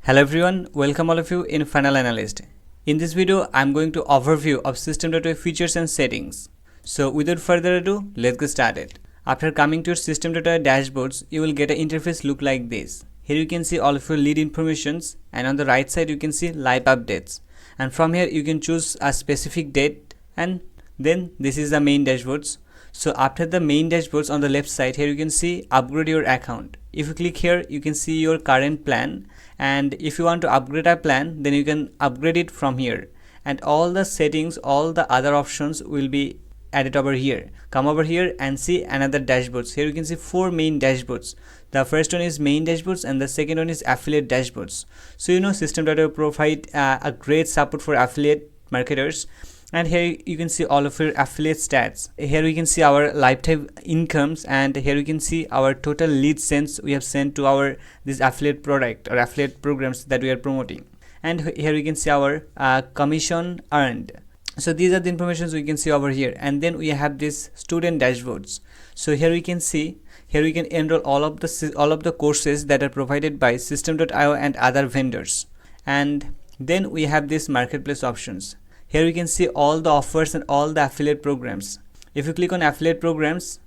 Hello everyone, welcome all of you in FunnelAnalyst. In this video, I'm going to overview of Systeme features and settings. So without further ado, let's get started. After coming to your Systeme dashboards, you will get an interface look like this. Here you can see all of your lead informations, and on the right side you can see live updates. And from here you can choose a specific date, and then this is the main dashboards. So after the main dashboards, on the left side here you can see upgrade your account. If you click here, you can see your current plan, and if you want to upgrade a plan, then you can upgrade it from here, and all the settings, all the other options will be added over here. Come over here and see another dashboards. Here you can see 4 main dashboards. The first one is main dashboards and the second one is affiliate dashboards. So you know, Systeme provide a great support for affiliate marketers. And here you can see all of your affiliate stats. Here we can see our lifetime incomes, and here you can see our total lead sends we have sent to our this affiliate product or affiliate programs that we are promoting. And here we can see our commission earned. So these are the informations we can see over here. And then we have this student dashboards. So here we can see, here we can enroll all of the courses that are provided by Systeme.io and other vendors. And then we have this marketplace options. Here we can see all the offers and all the affiliate programs. If you click on affiliate programs,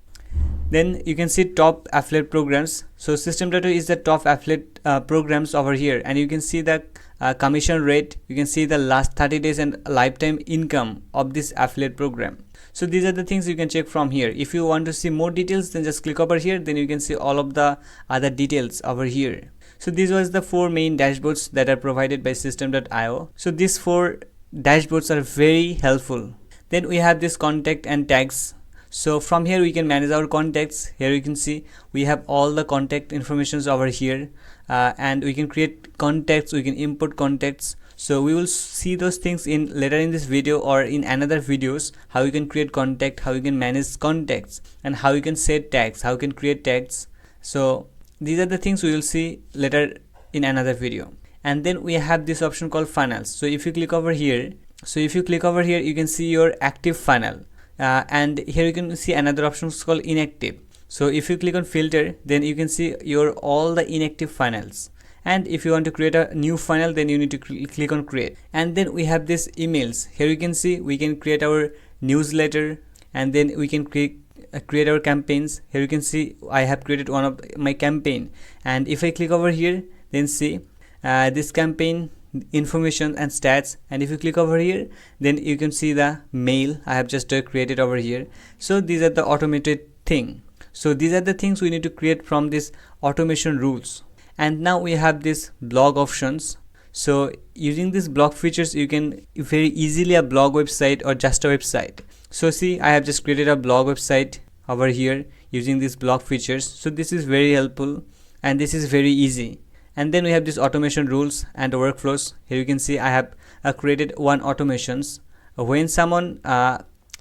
then you can see top affiliate programs. So Systeme.io is the top affiliate programs over here, and you can see the commission rate. You can see the last 30 days and lifetime income of this affiliate program. So these are the things you can check from here. If you want to see more details, then just click over here, then you can see all of the other details over here. So these was the 4 main dashboards that are provided by Systeme.io. So these 4 dashboards are very helpful. Then we have this contact and tags. So from here we can manage our contacts. Here you can see we have all the contact informations over here, and we can create contacts, we can import contacts. So we will see those things in later in this video or in another videos, how you can create contact, how you can manage contacts, and how you can set tags, how you can create tags. So these are the things we will see later in another video. And then we have this option called funnels. So if you click over here, you can see your active funnel, and here you can see another option called inactive. So if you click on filter, then you can see your all the inactive funnels. And if you want to create a new funnel, then you need to click on create. And then we have this emails. Here you can see we can create our newsletter, and then we can create our campaigns. Here you can see I have created one of my campaign, and if I click over here, then see this campaign information and stats. And if you click over here, then you can see the mail I have just created over here. So these are the automated thing. So these are the things we need to create from this automation rules. And now we have this blog options. So using these blog features, you can very easily a blog website or just a website. So see, I have just created a blog website over here using these blog features. So this is very helpful and this is very easy. And then we have this automation rules and workflows. Here you can see I have created one automations. When someone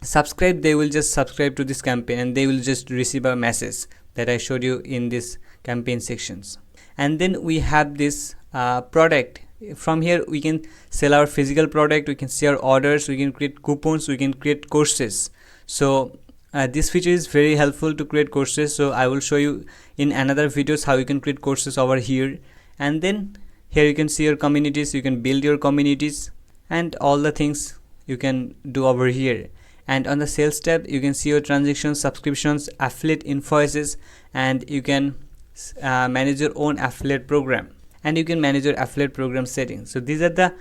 subscribe, they will just subscribe to this campaign and they will just receive a message that I showed you in this campaign sections. And then we have this product. From here we can sell our physical product, we can see our orders, we can create coupons, we can create courses. So this feature is very helpful to create courses. So I will show you in another videos how you can create courses over here. And then here you can see your communities, you can build your communities and all the things you can do over here. And on the sales tab, you can see your transactions, subscriptions, affiliate invoices, and you can manage your own affiliate program, and you can manage your affiliate program settings. So these are the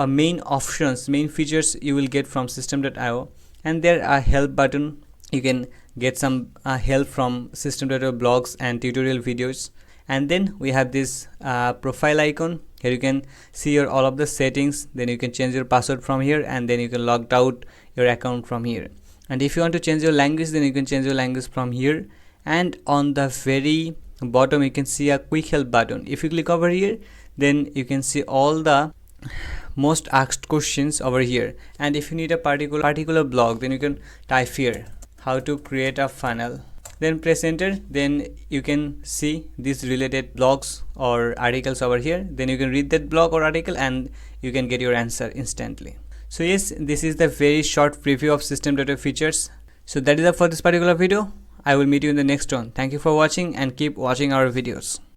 main options, main features you will get from Systeme.io. And there are help button. You can get some help from Systeme.io blogs and tutorial videos. And then we have this profile icon. Here you can see your all of the settings. Then you can change your password from here, and then you can log out your account from here. And if you want to change your language, then you can change your language from here. And on the very bottom you can see a quick help button. If you click over here, then you can see all the most asked questions over here. And if you need a particular blog, then you can type here how to create a funnel, then press enter. Then you can see these related blogs or articles over here. Then you can read that blog or article and you can get your answer instantly. So yes, this is the very short preview of Systeme.io features. So that is all for this particular video. I will meet you in the next one. Thank you for watching and keep watching our videos.